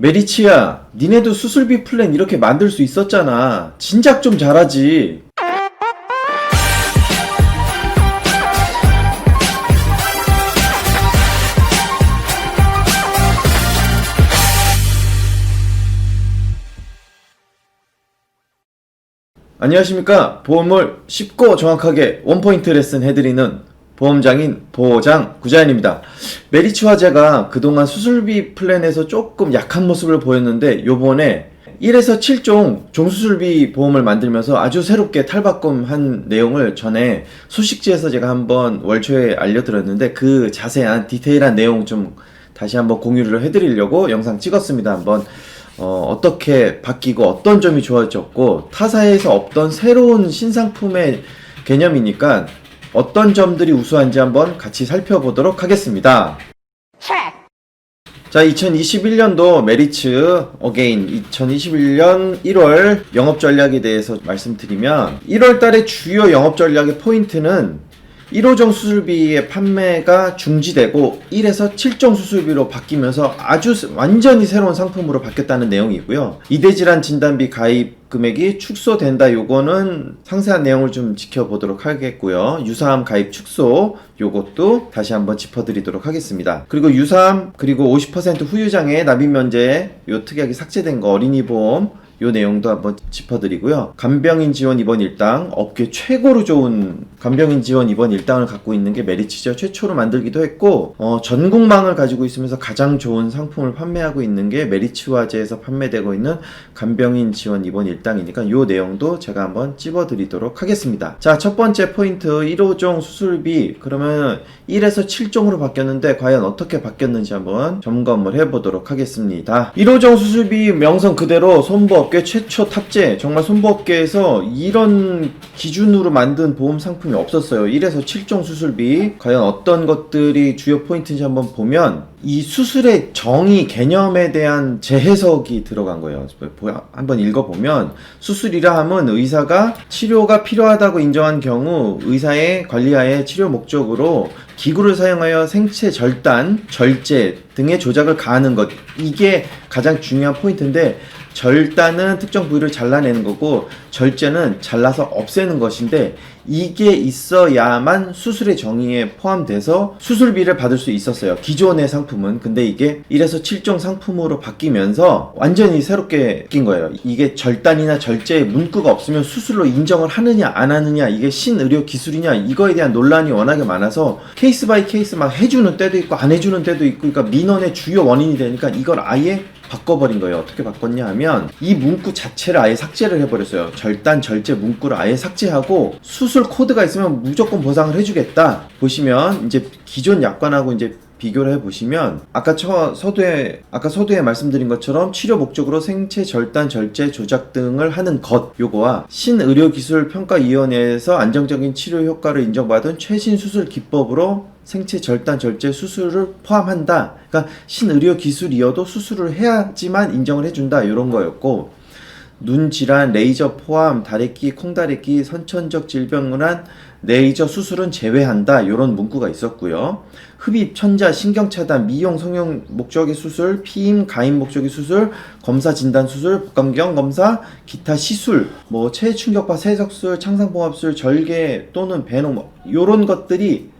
메리치야, 니네도 수술비 플랜 이렇게 만들 수 있었잖아. 진작 좀 잘하지. 안녕하십니까. 보험을 쉽고 정확하게 원포인트 레슨 해드리는 보험장인 보장 구자연입니다. 메리츠 화재가 그동안 수술비 플랜에서 조금 약한 모습을 보였는데 요번에 1에서 7종 종수술비 보험을 만들면서 아주 새롭게 탈바꿈한 내용을 전에 소식지에서 제가 한번 월초에 알려드렸는데 그 자세한 디테일한 내용 좀 다시 한번 공유를 해드리려고 영상 찍었습니다. 한번 어떻게 바뀌고 어떤 점이 좋아졌고 타사에서 없던 새로운 신상품의 개념이니까 어떤 점들이 우수한지 한번 같이 살펴보도록 하겠습니다. 자, 2021년도 메리츠 어게인 2021년 1월 영업전략에 대해서 말씀드리면 1월 달에 주요 영업전략의 포인트는 1호종 수술비의 판매가 중지되고 1에서 7종 수술비로 바뀌면서 아주 완전히 새로운 상품으로 바뀌었다는 내용이고요. 이대질환 진단비 가입 금액이 축소된다. 요거는 상세한 내용을 좀 지켜보도록 하겠고요. 유사암 가입 축소 요것도 다시 한번 짚어드리도록 하겠습니다. 그리고 유사암 그리고 50% 후유장애 납입 면제 요 특약이 삭제된 거 어린이 보험 요 내용도 한번 짚어드리고요. 간병인 지원 입원 일당 업계 최고로 좋은 간병인 지원 입원 일당을 갖고 있는 게 메리츠죠. 최초로 만들기도 했고 전국망을 가지고 있으면서 가장 좋은 상품을 판매하고 있는 게 메리츠 화재에서 판매되고 있는 간병인 지원 입원 일당이니까 요 내용도 제가 한번 찝어드리도록 하겠습니다. 자, 첫 번째 포인트 1호종 수술비 그러면 1에서 7종으로 바뀌었는데 과연 어떻게 바뀌었는지 한번 점검을 해보도록 하겠습니다. 1호종 수술비 명성 그대로 손보업계 최초 탑재. 정말 손보업계에서 이런 기준으로 만든 보험 상품이 없었어요. 1에서 7종 수술비 과연 어떤 것들이 주요 포인트인지 한번 보면 이 수술의 정의 개념에 대한 재해석이 들어간 거예요. 한번 읽어보면 수술이라 함은 의사가 치료가 필요하다고 인정한 경우 의사의 관리하에 치료 목적으로 기구를 사용하여 생체 절단, 절제 등의 조작을 가하는 것. 이게 가장 중요한 포인트인데 절단은 특정 부위를 잘라내는 거고 절제는 잘라서 없애는 것인데 이게 있어야만 수술의 정의에 포함돼서 수술비를 받을 수 있었어요. 기존의 상품은. 근데 이게 1에서 7종 상품으로 바뀌면서 완전히 새롭게 바뀐 거예요. 이게 절단이나 절제의 문구가 없으면 수술로 인정을 하느냐 안 하느냐 이게 신의료 기술이냐 이거에 대한 논란이 워낙에 많아서 케이스 바이 케이스 막 해주는 때도 있고 안 해주는 때도 있고 그러니까 민원의 주요 원인이 되니까 이걸 아예 바꿔버린 거예요. 어떻게 바꿨냐 하면 이 문구 자체를 아예 삭제를 해버렸어요. 절단, 절제 문구를 아예 삭제하고 수술 코드가 있으면 무조건 보상을 해주겠다. 보시면 이제 기존 약관하고 이제 비교를 해보시면 아까 서두에 말씀드린 것처럼 치료 목적으로 생체 절단, 절제, 조작 등을 하는 것 요거와 신의료기술평가위원회에서 안정적인 치료 효과를 인정받은 최신 수술 기법으로 생체 절단, 절제 수술을 포함한다. 그러니까 신의료기술이어도 수술을 해야지만 인정을 해준다. 이런 거였고 눈 질환, 레이저 포함, 다래끼, 콩다래끼, 선천적 질병을 한 레이저 수술은 제외한다. 이런 문구가 있었고요. 흡입, 천자, 신경차단, 미용, 성형 목적의 수술, 피임, 가임 목적의 수술, 검사 진단 수술, 복강경 검사, 기타 시술, 체해 충격파, 세석술, 창상봉합술, 절개 또는 배농 이런 것들이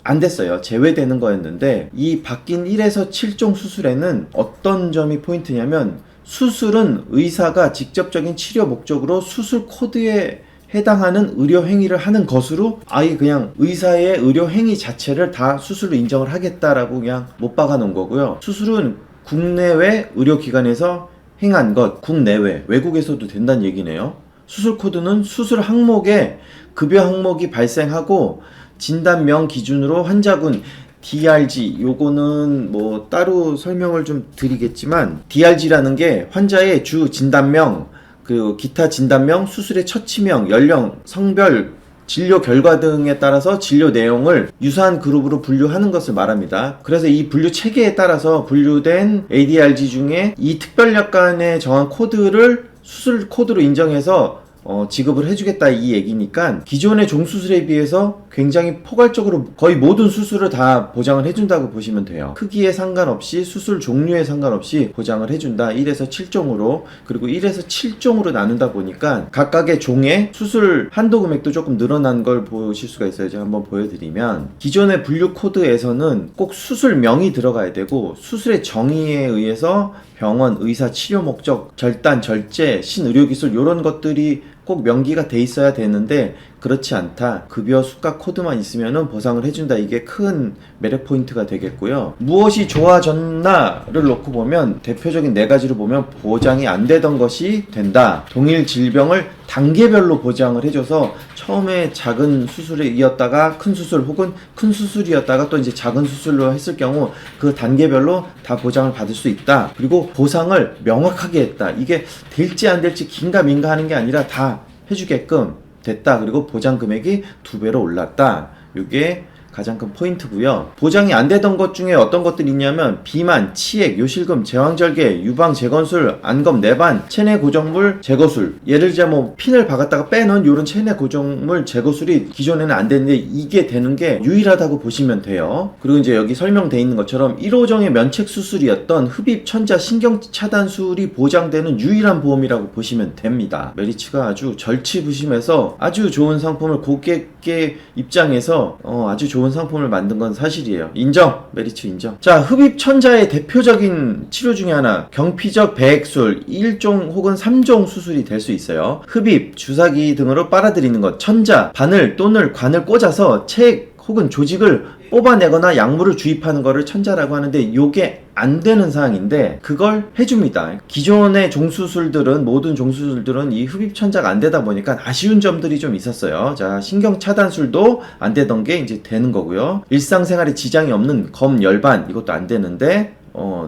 안 됐어요. 제외되는 거였는데 이 바뀐 1에서 7종 수술에는 어떤 점이 포인트냐면 수술은 의사가 직접적인 치료 목적으로 수술 코드에 해당하는 의료 행위를 하는 것으로 아예 그냥 의사의 의료 행위 자체를 다 수술로 인정을 하겠다라고 그냥 못 박아 놓은 거고요. 수술은 국내외 의료기관에서 행한 것, 국내외, 외국에서도 된다는 얘기네요. 수술 코드는 수술 항목에 급여 항목이 발생하고 진단명 기준으로 환자군 DRG 요거는 따로 설명을 좀 드리겠지만 DRG라는 게 환자의 주 진단명 그리고 기타 진단명, 수술의 처치명, 연령, 성별, 진료 결과 등에 따라서 진료 내용을 유사한 그룹으로 분류하는 것을 말합니다. 그래서 이 분류 체계에 따라서 분류된 ADRG 중에 이 특별약관에 정한 코드를 수술 코드로 인정해서 지급을 해주겠다 이 얘기니까 기존의 종수술에 비해서 굉장히 포괄적으로 거의 모든 수술을 다 보장을 해준다고 보시면 돼요. 크기에 상관없이 수술 종류에 상관없이 보장을 해준다. 1에서 7종으로 그리고 1에서 7종으로 나눈다 보니까 각각의 종의 수술 한도 금액도 조금 늘어난 걸 보실 수가 있어요. 제가 한번 보여드리면 기존의 분류 코드에서는 꼭 수술명이 들어가야 되고 수술의 정의에 의해서 병원, 의사, 치료 목적, 절단, 절제, 신의료기술 이런 것들이 꼭 명기가 돼 있어야 되는데 그렇지 않다. 급여 수가 코드만 있으면은 보상을 해준다. 이게 큰 매력 포인트가 되겠고요. 무엇이 좋아졌나를 놓고 보면 대표적인 4가지로 보면 보장이 안 되던 것이 된다. 동일 질병을 단계별로 보장을 해줘서 처음에 작은 수술에 이었다가 큰 수술 혹은 큰 수술이었다가 또 이제 작은 수술로 했을 경우 그 단계별로 다 보장을 받을 수 있다. 그리고 보상을 명확하게 했다. 이게 될지 안 될지 긴가민가 하는 게 아니라 다 해주게끔 됐다. 그리고 보장 금액이 2배로 올랐다. 이게 가장 큰 포인트고요. 보장이 안 되던 것 중에 어떤 것들이 있냐면 비만, 치액, 요실금, 제왕절개, 유방, 재건술, 안검, 내반, 체내 고정물 제거술. 예를 들자 뭐 핀을 박았다가 빼는 이런 체내 고정물 제거술이 기존에는 안 됐는데 이게 되는 게 유일하다고 보시면 돼요. 그리고 이제 여기 설명돼 있는 것처럼 1호정의 면책 수술이었던 흡입, 천자, 신경 차단술이 보장되는 유일한 보험이라고 보시면 됩니다. 메리츠가 아주 절치부심해서 아주 좋은 상품을 고객의 입장에서 아주 좋은 상품을 만든 건 사실이에요. 인정! 메리츠 인정. 자, 흡입 천자의 대표적인 치료 중에 하나 경피적 배액술 1종 혹은 3종 수술이 될 수 있어요. 흡입, 주사기 등으로 빨아들이는 것, 천자, 바늘 또는 관을 꽂아서 체액 혹은 조직을 뽑아내거나 약물을 주입하는 거를 천자라고 하는데 요게 안 되는 사항인데 그걸 해줍니다. 기존의 종수술들은 모든 종수술들은 이 흡입 천자가 안 되다 보니까 아쉬운 점들이 좀 있었어요. 자, 신경 차단술도 안 되던 게 이제 되는 거고요. 일상생활에 지장이 없는 검 열반 이것도 안 되는데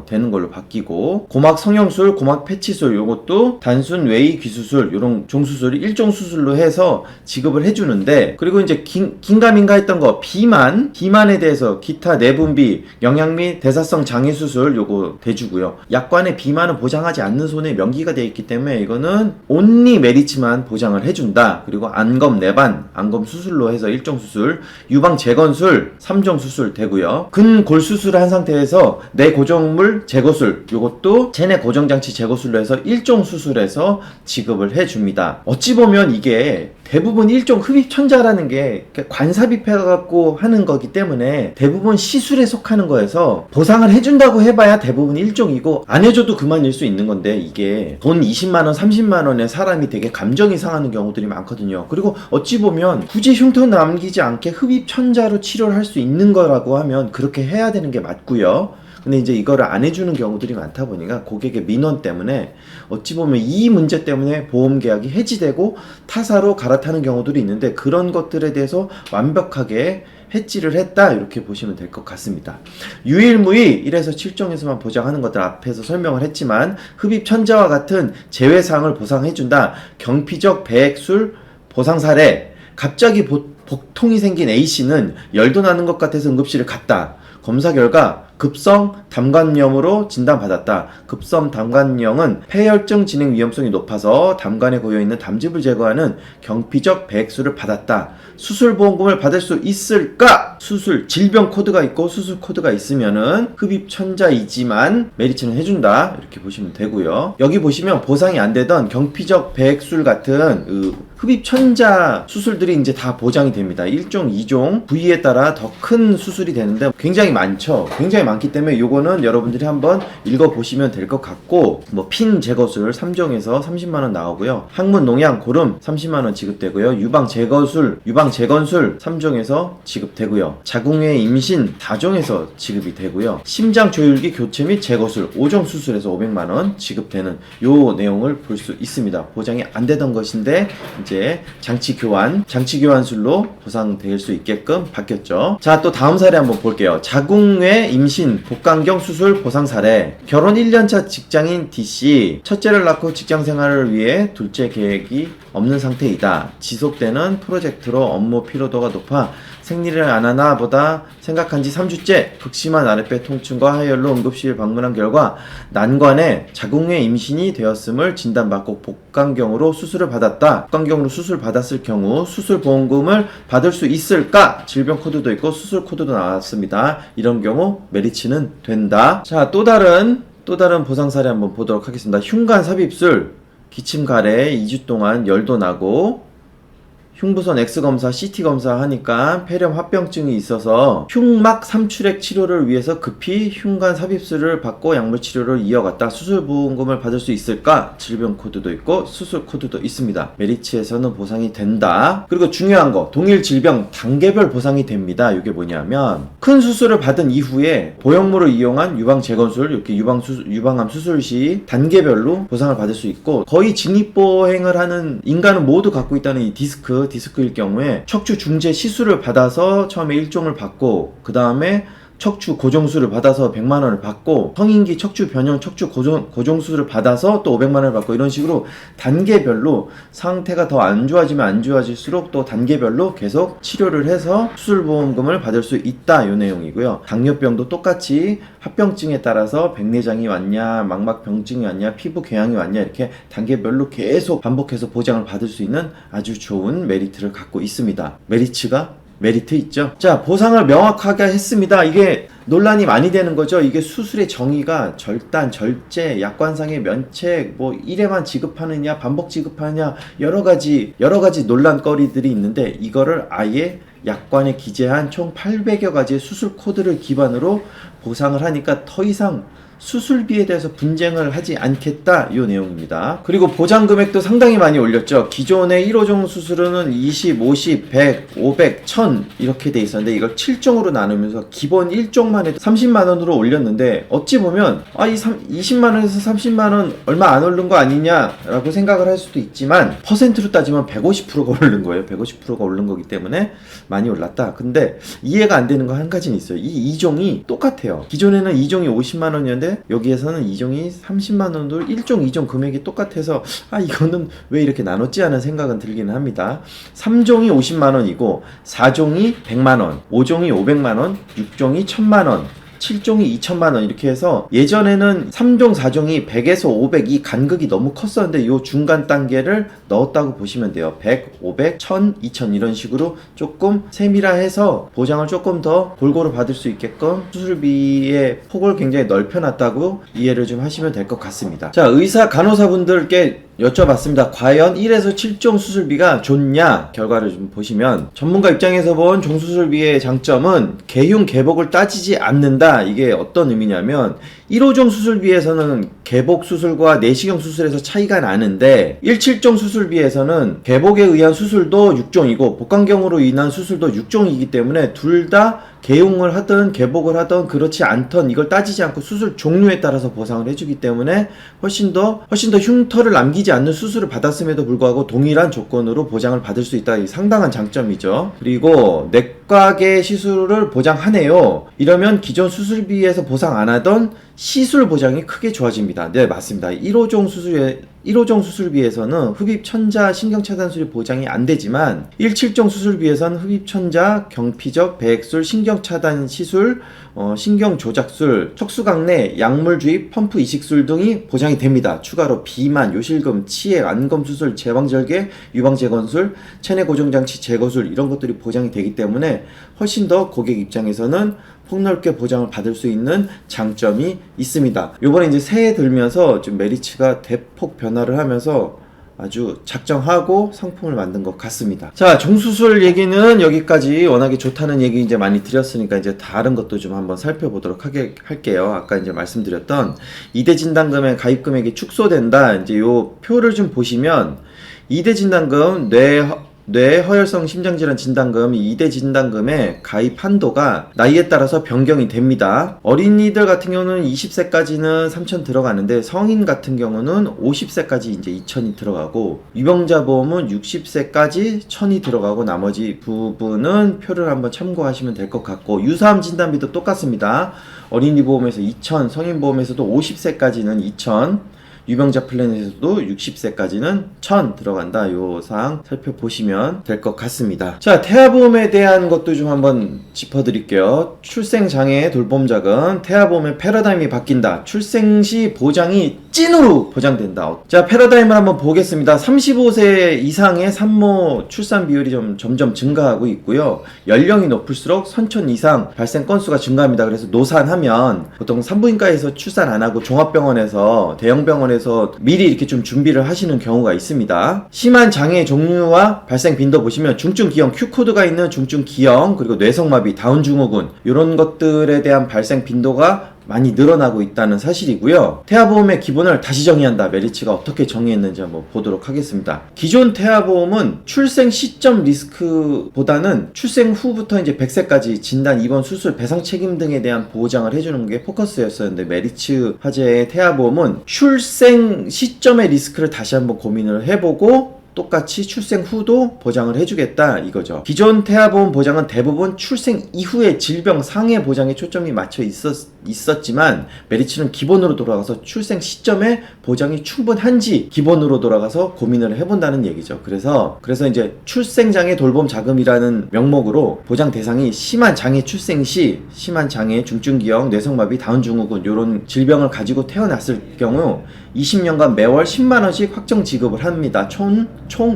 되는 걸로 바뀌고 고막 성형술, 고막 패치술 요것도 단순 외이 귀수술 요런 종수술이 1종 수술로 해서 지급을 해주는데 그리고 이제 긴가민가 했던 거 비만에 대해서 기타 내분비, 영양 및 대사성 장애 수술 요거 대주고요. 약관의 비만은 보장하지 않는 손에 명기가 되어 있기 때문에 이거는 온리 메리츠만 보장을 해준다. 그리고 안검 내반, 안검 수술로 해서 1종 수술, 유방 재건술 3종 수술 되고요. 근골 수술을 한 상태에서 내 고정물 제거술 요것도 체내 고정장치 제거술로 해서 1종 수술해서 지급을 해줍니다. 어찌 보면 이게 대부분 1종 흡입천자라는 게 관삽입해갖고 하는 거기 때문에 대부분 시술에 속하는 거여서 보상을 해준다고 해봐야 대부분 1종이고 안 해줘도 그만일 수 있는 건데 이게 돈 20만원 30만원에 사람이 되게 감정이 상하는 경우들이 많거든요. 그리고 어찌 보면 굳이 흉터 남기지 않게 흡입천자로 치료를 할 수 있는 거라고 하면 그렇게 해야 되는 게 맞고요. 근데 이제 이거를 안 해주는 경우들이 많다 보니까 고객의 민원 때문에 어찌 보면 이 문제 때문에 보험 계약이 해지되고 타사로 갈아타는 경우들이 있는데 그런 것들에 대해서 완벽하게 해지를 했다 이렇게 보시면 될 것 같습니다. 유일무이 1에서 7종에서만 보장하는 것들 앞에서 설명을 했지만 흡입 천자와 같은 제외사항을 보상해준다. 경피적 배액술 보상 사례 갑자기 복통이 생긴 A씨는 열도 나는 것 같아서 응급실을 갔다. 검사 결과 급성 담관염으로 진단받았다. 급성 담관염은 폐혈증 진행 위험성이 높아서 담관에 고여있는 담즙을 제거하는 경피적 배액술을 받았다. 수술보험금을 받을 수 있을까? 수술 질병 코드가 있고 수술 코드가 있으면은 흡입천자이지만 메리츠는 해준다 이렇게 보시면 되고요. 여기 보시면 보상이 안 되던 경피적 배액술 같은 흡입천자 수술들이 이제 다 보장이 됩니다. 1종, 2종 부위에 따라 더 큰 수술이 되는데 굉장히 많죠. 굉장히 많기 때문에 요거는 여러분들이 한번 읽어보시면 될 것 같고 뭐 핀 제거술 3종에서 30만원 나오고요. 항문 농양 고름 30만원 지급되고요. 유방 제거술, 유방 재건술 3종에서 지급되고요. 자궁외 임신 4종에서 지급이 되고요. 심장 조율기 교체 및 제거술 5종 수술에서 500만원 지급되는 요 내용을 볼 수 있습니다. 보장이 안 되던 것인데 이제 장치 교환술로 보상될 수 있게끔 바뀌었죠. 자, 또 다음 사례 한번 볼게요. 자궁외 임신 복강경 수술 보상 사례. 결혼 1년차 직장인 D씨 첫째를 낳고 직장 생활을 위해 둘째 계획이 없는 상태이다. 지속되는 프로젝트로 업무 피로도가 높아 생리를 안 하나 보다 생각한 지 3주째 극심한 아랫배 통증과 하혈로 응급실 방문한 결과 난관에 자궁내 임신이 되었음을 진단받고 복강경으로 수술을 받았다. 복강경으로 수술 받았을 경우 수술보험금을 받을 수 있을까? 질병 코드도 있고 수술 코드도 나왔습니다. 이런 경우 메리츠는 된다. 자, 또 다른 보상 사례 한번 보도록 하겠습니다. 흉관 삽입술, 기침 가래 2주 동안 열도 나고 흉부선 X검사, CT검사 하니까 폐렴 합병증이 있어서 흉막 삼출액 치료를 위해서 급히 흉관 삽입술을 받고 약물 치료를 이어갔다. 수술보험금을 받을 수 있을까? 질병 코드도 있고 수술 코드도 있습니다. 메리츠에서는 보상이 된다. 그리고 중요한 거, 동일 질병 단계별 보상이 됩니다. 이게 뭐냐면 큰 수술을 받은 이후에 보형물을 이용한 유방 재건술, 이렇게 유방암 수술 시 단계별로 보상을 받을 수 있고, 거의 직립보행을 하는 인간은 모두 갖고 있다는 이 디스크일 경우에 척추 중재 시술을 받아서 처음에 1종을 받고 그 다음에 척추 고정수를 받아서 100만원을 받고 성인기 척추 변형 척추 고정수를 받아서 또 500만원을 받고, 이런 식으로 단계별로 상태가 더 안 좋아지면 안 좋아질수록 또 단계별로 계속 치료를 해서 수술보험금을 받을 수 있다. 이 내용이고요. 당뇨병도 똑같이 합병증에 따라서 백내장이 왔냐, 망막병증이 왔냐, 피부 궤양이 왔냐, 이렇게 단계별로 계속 반복해서 보장을 받을 수 있는 아주 좋은 메리트를 갖고 있습니다. 메리트 있죠. 자, 보상을 명확하게 했습니다. 이게 논란이 많이 되는 거죠. 이게 수술의 정의가 절단, 절제, 약관상의 면책, 뭐 1회만 지급하느냐, 반복 지급하느냐, 여러 가지 논란거리들이 있는데, 이거를 아예 약관에 기재한 총 800여 가지의 수술 코드를 기반으로 보상을 하니까 더 이상 수술비에 대해서 분쟁을 하지 않겠다, 이 내용입니다. 그리고 보장 금액도 상당히 많이 올렸죠. 기존의 1호종 수술은 20, 50, 100, 500, 1000 이렇게 돼 있었는데 이걸 7종으로 나누면서 기본 1종만 해도 30만원으로 올렸는데, 어찌 보면 이 20만원에서 30만원 얼마 안 오른 거 아니냐 라고 생각을 할 수도 있지만, 퍼센트로 따지면 150%가 오른 거예요. 150%가 오른 거기 때문에 많이 올랐다. 근데 이해가 안 되는 거 한 가지는 있어요. 이 2종이 똑같아요. 기존에는 2종이 50만원이었는데 여기에서는 2종이 30만원으로 1종, 2종 금액이 똑같아서 이거는 왜 이렇게 나눴지 하는 생각은 들기는 합니다. 3종이 50만원이고 4종이 100만원, 5종이 500만원, 6종이 1000만원, 7종이 2천만원 이렇게 해서, 예전에는 3종, 4종이 100에서 500 이 간극이 너무 컸었는데 요 중간 단계를 넣었다고 보시면 돼요. 100, 500, 1000, 2000 이런 식으로 조금 세밀화해서 보장을 조금 더 골고루 받을 수 있게끔 수술비의 폭을 굉장히 넓혀놨다고 이해를 좀 하시면 될 것 같습니다. 자, 의사, 간호사분들께 여쭤봤습니다. 과연 1에서 7종 수술비가 좋냐? 결과를 좀 보시면, 전문가 입장에서 본 종수술비의 장점은 개흉, 개복을 따지지 않는다. 이게 어떤 의미냐면, 1호종 수술비에서는 개복 수술과 내시경 수술에서 차이가 나는데, 1.7종 수술비에서는 개복에 의한 수술도 6종이고 복강경으로 인한 수술도 6종이기 때문에 둘 다 개흉을 하든 개복을 하든 그렇지 않던 이걸 따지지 않고 수술 종류에 따라서 보상을 해주기 때문에 훨씬 더 흉터를 남기지 않는 수술을 받았음에도 불구하고 동일한 조건으로 보장을 받을 수 있다. 이 상당한 장점이죠. 그리고 내과계 시술을 보장하네요. 이러면 기존 수술비에서 보상 안 하던 시술 보장이 크게 좋아집니다. 네, 맞습니다. 1호종 수술비에서는 흡입 천자 신경차단술이 보장이 안 되지만 1.7종 수술비에서는 흡입 천자, 경피적, 배액술, 신경차단 시술, 신경조작술, 척수강내, 약물 주입, 펌프 이식술 등이 보장이 됩니다. 추가로 비만, 요실금, 치액, 안검수술, 제왕절개, 유방재건술, 체내 고정장치 제거술 이런 것들이 보장이 되기 때문에 훨씬 더 고객 입장에서는 폭넓게 보장을 받을 수 있는 장점이 있습니다. 요번에 이제 새해 들면서 좀 메리츠가 대폭 변화를 하면서 아주 작정하고 상품을 만든 것 같습니다. 자, 종수술 얘기는 여기까지. 워낙에 좋다는 얘기 이제 많이 드렸으니까 이제 다른 것도 좀 한번 살펴보도록 할게요. 아까 이제 말씀드렸던 2대 진단금의 가입 금액이 축소된다. 이제 요 표를 좀 보시면 2대 진단금 뇌허혈성 심장질환 진단금 2대 진단금의 가입 한도가 나이에 따라서 변경이 됩니다. 어린이들 같은 경우는 20세까지는 3,000 들어가는데 성인 같은 경우는 50세까지 이제 2,000이 들어가고, 유병자 보험은 60세까지 1,000이 들어가고, 나머지 부분은 표를 한번 참고하시면 될 것 같고, 유사암 진단비도 똑같습니다. 어린이 보험에서 2,000, 성인 보험에서도 50세까지는 2,000, 유병자 플랜에서도 60세까지는 1000 들어간다. 요 사항 살펴보시면 될 것 같습니다. 자, 태아보험에 대한 것도 좀 한번 짚어드릴게요. 출생장애 돌봄자금, 태아보험의 패러다임이 바뀐다. 출생 시 보장이 찐으로 보장된다. 자, 패러다임을 한번 보겠습니다. 35세 이상의 산모 출산 비율이 점점 증가하고 있고요. 연령이 높을수록 선천 이상 발생 건수가 증가합니다. 그래서 노산하면 보통 산부인과에서 출산 안 하고 종합병원에서 대형병원에서 미리 이렇게 좀 준비를 하시는 경우가 있습니다. 심한 장애 종류와 발생 빈도 보시면 중증 기형 Q코드가 있는 중증 기형, 그리고 뇌성마비, 다운 증후군 이런 것들에 대한 발생 빈도가 많이 늘어나고 있다는 사실이고요. 태아보험의 기본을 다시 정의한다. 메리츠가 어떻게 정의했는지 한번 보도록 하겠습니다. 기존 태아보험은 출생 시점 리스크보다는 출생 후부터 이제 100세까지 진단, 입원, 수술, 배상 책임 등에 대한 보장을 해주는 게 포커스였었는데, 메리츠 화재의 태아보험은 출생 시점의 리스크를 다시 한번 고민을 해보고 똑같이 출생 후도 보장을 해주겠다 이거죠. 기존 태아보험 보장은 대부분 출생 이후의 질병 상해 보장에 초점이 맞춰 있었지만 메리츠는 기본으로 돌아가서 출생 시점에 보장이 충분한지 기본으로 돌아가서 고민을 해본다는 얘기죠. 그래서 이제 출생장애 돌봄 자금이라는 명목으로 보장 대상이 심한 장애 출생 시, 심한 장애, 중증기형, 뇌성마비, 다운증후군 이런 질병을 가지고 태어났을 경우 20년간 매월 10만원씩 확정 지급을 합니다. 총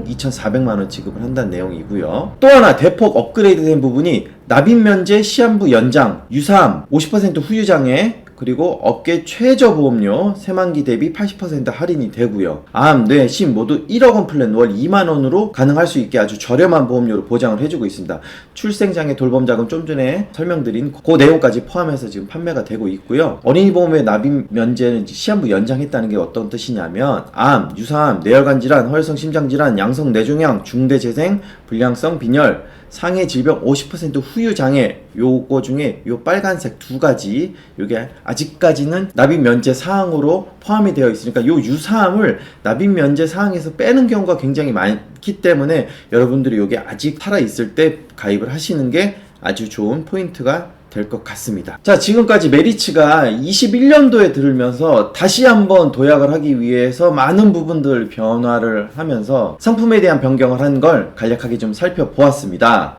2,400만원 지급을 한다는 내용이고요. 또 하나 대폭 업그레이드된 부분이 납입 면제 시한부 연장, 유사암 50% 후유장애, 그리고 업계 최저 보험료 새만기 대비 80% 할인이 되고요. 암, 뇌, 심 모두 1억원 플랜 월 2만원으로 가능할 수 있게 아주 저렴한 보험료로 보장을 해주고 있습니다. 출생장애 돌봄자금 좀 전에 설명드린 그 내용까지 포함해서 지금 판매가 되고 있고요. 어린이보험의 납입 면제는 시한부 연장했다는 게 어떤 뜻이냐면 암, 유사암, 뇌혈관 질환, 허혈성 심장 질환, 양성 뇌종양, 중대재생, 불량성 빈혈, 상해 질병 50% 후유 장애, 요거 중에 요 빨간색 두 가지, 요게 아직까지는 납입 면제 사항으로 포함이 되어 있으니까 요 유사암을 납입 면제 사항에서 빼는 경우가 굉장히 많기 때문에 여러분들이 요게 아직 살아 있을 때 가입을 하시는 게 아주 좋은 포인트가 될 것 같습니다. 자, 지금까지 메리츠가 21년도에 들으면서 다시 한번 도약을 하기 위해서 많은 부분들 변화를 하면서 상품에 대한 변경을 한 걸 간략하게 좀 살펴보았습니다.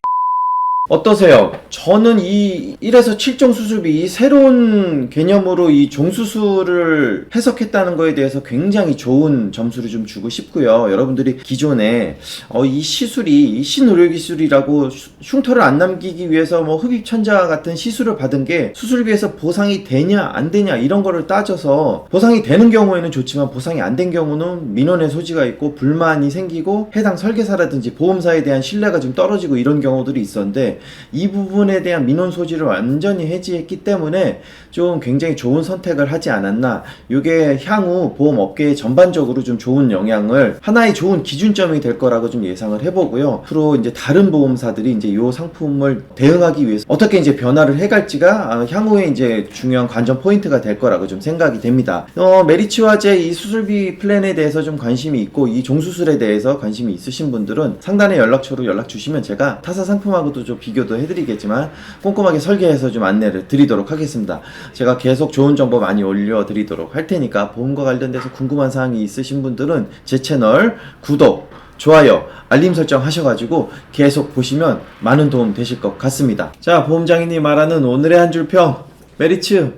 어떠세요? 저는 이 1에서 7종 수술비 새로운 개념으로 이 종수술을 해석했다는 거에 대해서 굉장히 좋은 점수를 좀 주고 싶고요. 여러분들이 기존에 이 시술이 이 신의료기술이라고 흉터를 안 남기기 위해서 뭐 흡입천자 같은 시술을 받은 게 수술비에서 보상이 되냐 안 되냐 이런 거를 따져서 보상이 되는 경우에는 좋지만 보상이 안 된 경우는 민원의 소지가 있고 불만이 생기고 해당 설계사라든지 보험사에 대한 신뢰가 좀 떨어지고 이런 경우들이 있었는데, 이 부분에 대한 민원 소지를 완전히 해지했기 때문에 좀 굉장히 좋은 선택을 하지 않았나. 이게 향후 보험업계에 전반적으로 좀 좋은 영향을, 하나의 좋은 기준점이 될 거라고 좀 예상을 해보고요. 앞으로 이제 다른 보험사들이 이제 이 상품을 대응하기 위해서 어떻게 이제 변화를 해갈지가 향후에 이제 중요한 관전 포인트가 될 거라고 좀 생각이 됩니다. 메리츠 화재 이 수술비 플랜에 대해서 좀 관심이 있고 이 종수술에 대해서 관심이 있으신 분들은 상단의 연락처로 연락 주시면 제가 타사 상품하고도 좀 비교도 해드리겠지만 꼼꼼하게 설계해서 좀 안내를 드리도록 하겠습니다. 제가 계속 좋은 정보 많이 올려드리도록 할 테니까 보험과 관련돼서 궁금한 사항이 있으신 분들은 제 채널 구독, 좋아요, 알림 설정 하셔가지고 계속 보시면 많은 도움 되실 것 같습니다. 자, 보험장인이 말하는 오늘의 한 줄 평. 메리츠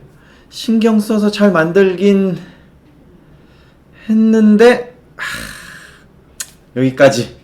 신경 써서 잘 만들긴 했는데 여기까지.